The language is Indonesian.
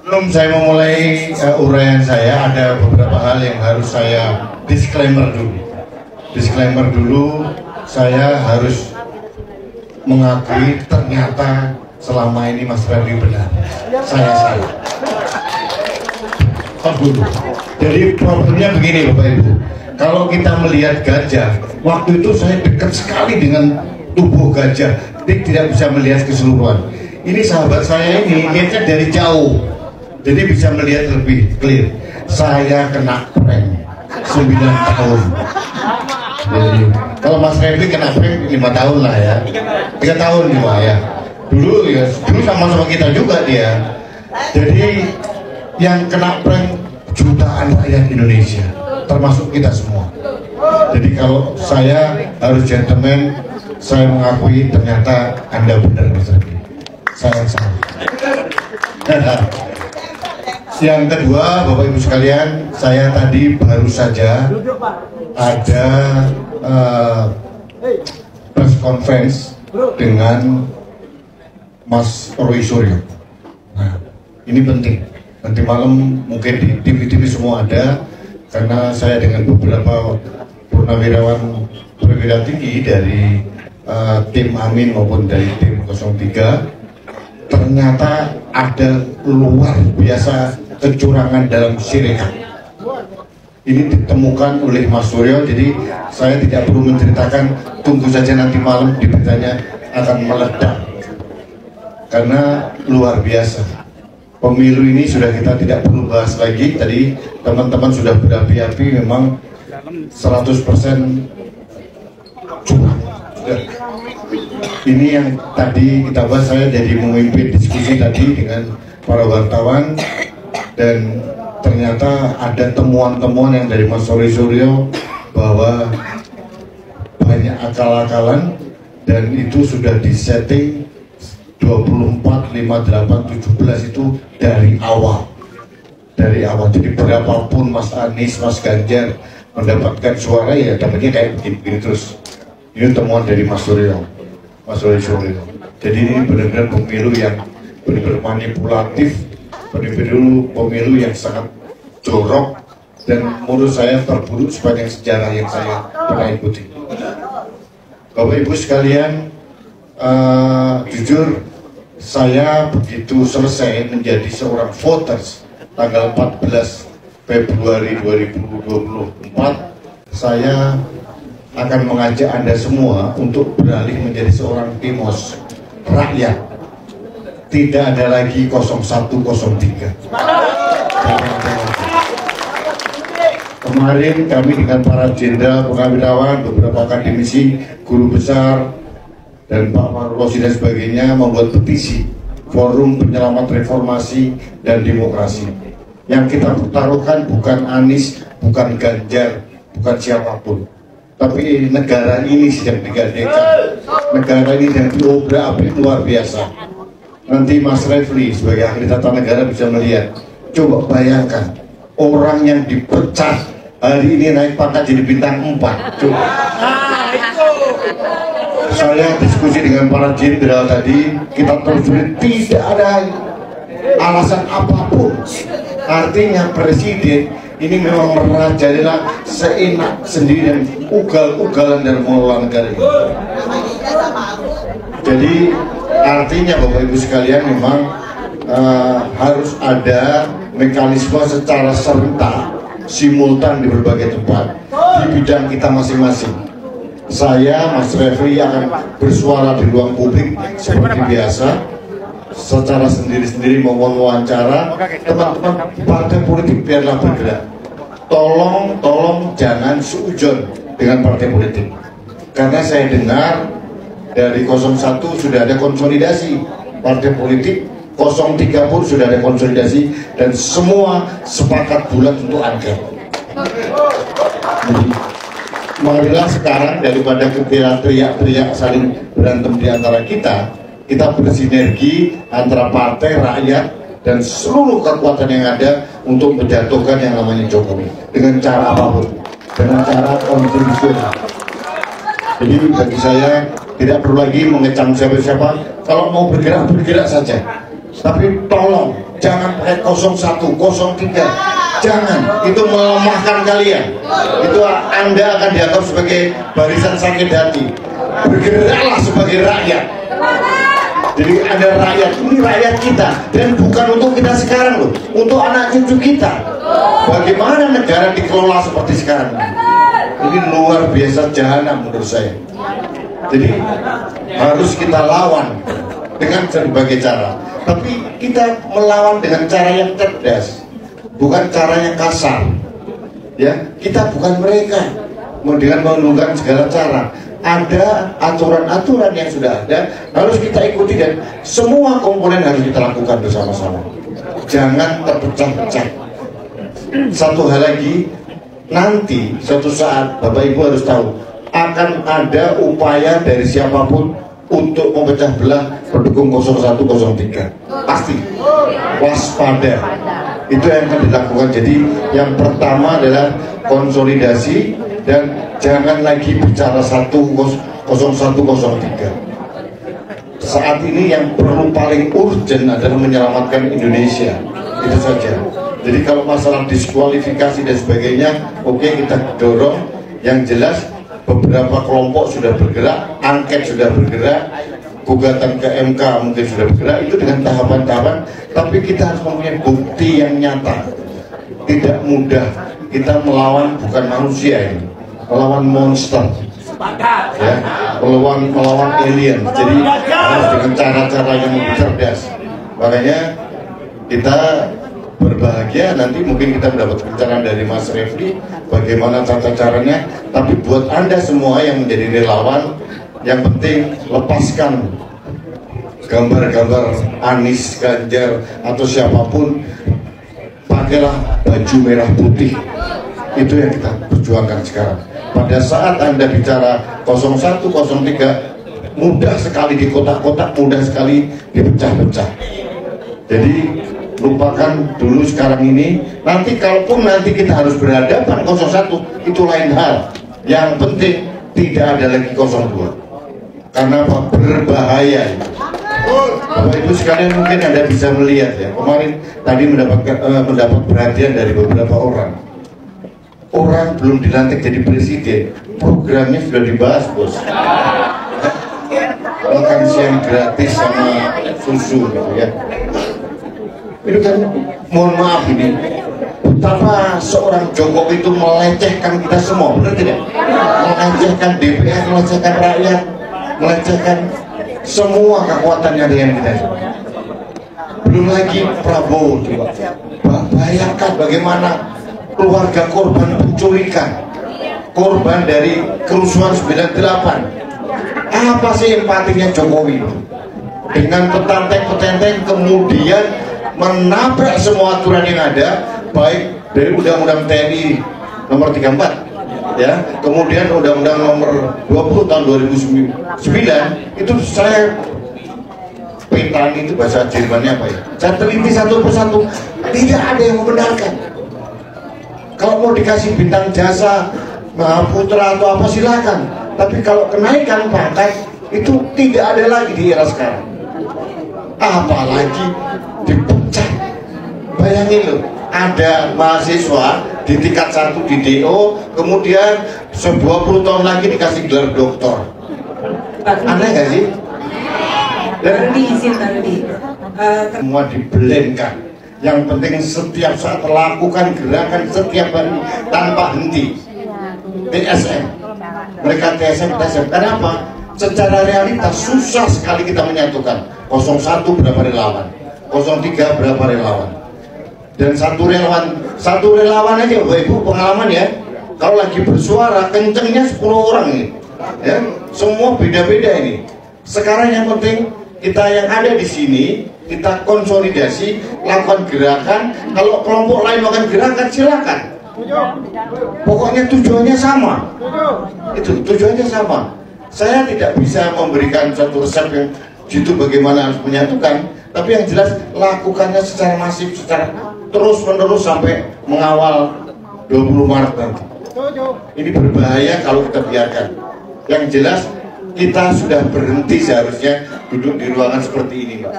Sebelum saya memulai uraian saya, ada beberapa hal yang harus saya disclaimer dulu. Disclaimer dulu, saya harus mengakui ternyata selama ini Mas Ferdi benar. Saya salah. Dulu. Jadi problemnya begini Bapak Ibu. Kalau kita melihat gajah, waktu itu saya dekat sekali dengan tubuh gajah, jadi tidak bisa melihat keseluruhan. Ini sahabat saya ini lihatnya dari jauh, jadi bisa melihat lebih clear. Saya kena prank 9 tahun. Jadi, kalau Mas Ferdi kena prank 5 tahun lah ya, 3 tahun juga ya. Dulu sama-sama kita juga dia. Jadi yang kena prank jutaan rakyat Indonesia, termasuk kita semua. Jadi kalau saya harus gentleman, saya mengakui ternyata Anda benar Mas Ferdi. Saya salah. Yang kedua, Bapak Ibu sekalian, saya tadi baru saja ada press conference dengan Mas Roy Suryo. Nah, ini penting. Nanti malam mungkin di TV-TV semua ada, karena saya dengan beberapa purnawirawan perwira tinggi dari tim Amin maupun dari tim 03, ternyata ada luar biasa kecurangan dalam Sirekap. Ini ditemukan oleh Mas Suryo, jadi saya tidak perlu menceritakan, tunggu saja nanti malam di beritanya akan meledak, karena luar biasa. Pemilu ini sudah kita tidak perlu bahas lagi, tadi teman-teman sudah berapi-api, memang 100% curang. Ini yang tadi kita bahas, saya jadi memimpin diskusi tadi dengan para wartawan, dan ternyata ada temuan-temuan yang dari Mas Roy Suryo bahwa banyak akal-akalan, dan itu sudah disetting 24, 58, 17 itu dari awal. Jadi berapapun Mas Anies, Mas Ganjar mendapatkan suara, ya dapatnya kayak begini terus. Ini temuan dari Mas Suryo, Mas Roy Suryo. Jadi ini benar-benar pemilu yang benar-benar manipulatif, pemilu yang sangat jorok, dan menurut saya terburuk sepanjang sejarah yang saya pernah ikuti. Bapak Ibu sekalian, jujur saya begitu selesai menjadi seorang voters tanggal 14 Februari 2024, saya akan mengajak Anda semua untuk beralih menjadi seorang timos rakyat. Tidak ada lagi 0103. Kemarin kami dengan para jenderal, purnawirawan, beberapa akademisi, guru besar, dan Pak Marlosi dan sebagainya membuat petisi Forum Penyelamat Reformasi dan Demokrasi. Yang kita pertaruhkan bukan Anies, bukan Ganjar, bukan siapapun, tapi negara ini sedang digadaikan, negara ini sedang diobrak-abrik luar biasa. Nanti Mas Refli sebagai ahli tata negara bisa melihat. Coba bayangkan, orang yang dipecat hari ini naik pangkat jadi bintang 4. Coba. Saya diskusi dengan para jenderal tadi, kita telusuri tidak ada alasan apapun. Artinya presiden ini memang merajalela seenak sendiri dan ugal-ugalan dalam mengelola negara ini. Jadi artinya Bapak Ibu sekalian, memang harus ada mekanisme secara serentak, simultan di berbagai tempat di bidang kita masing-masing. Saya, Mas Refli, akan bersuara di ruang publik seperti biasa, secara sendiri-sendiri mewawancara teman-teman partai politik, biarlah bergerak. Tolong jangan seujon dengan partai politik, karena saya dengar dari 01 sudah ada konsolidasi partai politik, 03 pun sudah ada konsolidasi, dan semua sepakat bulat untuk angket. Jadi, marilah sekarang daripada teriak-teriak saling berantem di antara kita bersinergi antara partai, rakyat, dan seluruh kekuatan yang ada untuk menjatuhkan yang namanya Jokowi dengan cara apapun, dengan cara konstitusional. Jadi bagi saya tidak perlu lagi mengecam siapa-siapa. Kalau mau bergerak saja, tapi tolong Jangan pakai 01, 03. Jangan, itu melemahkan kalian. Itu Anda akan dianggap sebagai barisan sakit hati. Bergeraklah sebagai rakyat. Jadi ada rakyat, ini rakyat kita. Dan bukan untuk kita sekarang loh, untuk anak cucu kita. Bagaimana negara dikelola seperti sekarang ini luar biasa jahanam menurut saya. Jadi harus kita lawan dengan berbagai cara. Tapi kita melawan dengan cara yang cerdas, bukan cara yang kasar. Ya, kita bukan mereka dengan menggunakan segala cara. Ada aturan-aturan yang sudah ada, harus kita ikuti dan semua komponen harus kita lakukan bersama-sama. Jangan terpecah-pecah. Satu hal lagi, nanti suatu saat Bapak Ibu harus tahu akan ada upaya dari siapapun untuk memecah belah pendukung 0103. Pasti waspada, itu yang akan dilakukan. Jadi yang pertama adalah konsolidasi dan jangan lagi bicara 0103. Saat ini yang perlu paling urgent adalah menyelamatkan Indonesia, itu saja. Jadi kalau masalah diskualifikasi dan sebagainya, oke, kita dorong. Yang jelas beberapa kelompok sudah bergerak, angket sudah bergerak, gugatan ke MK mungkin sudah bergerak, itu dengan tahapan-tahapan. Tapi kita harus mempunyai bukti yang nyata. Tidak mudah, kita melawan bukan manusia ini, melawan monster, ya, melawan alien. Jadi harus dengan cara-cara yang lebih cerdas. Makanya kita berbahagia nanti mungkin kita mendapat pencerahan dari Mas Refli bagaimana tata caranya. Tapi buat Anda semua yang menjadi relawan, yang penting lepaskan gambar-gambar Anies, Ganjar atau siapapun, pakailah baju merah putih. Itu yang kita perjuangkan sekarang. Pada saat Anda bicara 0103, mudah sekali di kotak-kotak, mudah sekali dipecah-pecah. Jadi lupakan dulu sekarang ini. Nanti kalaupun nanti kita harus berhadapan 01, itu lain hal. Yang penting tidak ada lagi 02. Karena apa? Berbahaya. Bapak Ibu sekalian, mungkin Anda bisa melihat ya, kemarin tadi mendapat perhatian dari beberapa orang. Orang belum dilantik jadi presiden, programnya sudah dibahas, bos. Makan siang gratis sama susu gitu ya. Ini kan, mohon maaf ini, betapa seorang Jokowi itu melecehkan kita semua, benar tidak? Melecehkan DPR, melecehkan rakyat, melecehkan semua kekuatan yang ada yang kita. Belum lagi Prabowo juga. Bayangkan bagaimana keluarga korban penculikan, korban dari kerusuhan 98. Apa sih empatinya Jokowi? Dengan petenteng-petenteng kemudian menabrak semua aturan yang ada, baik dari Undang-Undang TNI nomor 34 ya, kemudian Undang-Undang nomor 20 tahun 2009. Itu saya petani, itu bahasa Jermannya apa ya, saya teliti satu persatu, tidak ada yang membenarkan. Kalau mau dikasih bintang jasa Putra atau apa silakan, tapi kalau kenaikan pangkat itu tidak ada lagi di era sekarang. Apalagi dipecah. Bayangin loh, ada mahasiswa di tingkat 1 di DO, kemudian 20 tahun lagi dikasih gelar doktor. Aneh gak sih? Dan semua dibelengkan. Yang penting setiap saat lakukan gerakan setiap hari tanpa henti. TSM, mereka TSM. Kenapa? Secara realitas susah sekali kita menyatukan. 01 berapa relawan, 03 berapa relawan, dan satu relawan aja Bapak Ibu pengalaman ya. Kalau lagi bersuara kencengnya 10 orang ini, ya, semua beda-beda ini. Sekarang yang penting kita yang ada di sini, kita konsolidasi, lakukan gerakan. Kalau kelompok lain melakukan gerakan, silakan. Pokoknya tujuannya sama. Itu tujuannya sama. Saya tidak bisa memberikan satu resep yang jitu bagaimana harus menyatukan, tapi yang jelas lakukannya secara masif, secara terus-menerus sampai mengawal 20 Maret nanti. Ini berbahaya kalau kita biarkan. Yang jelas kita sudah berhenti seharusnya duduk di ruangan seperti ini, Pak.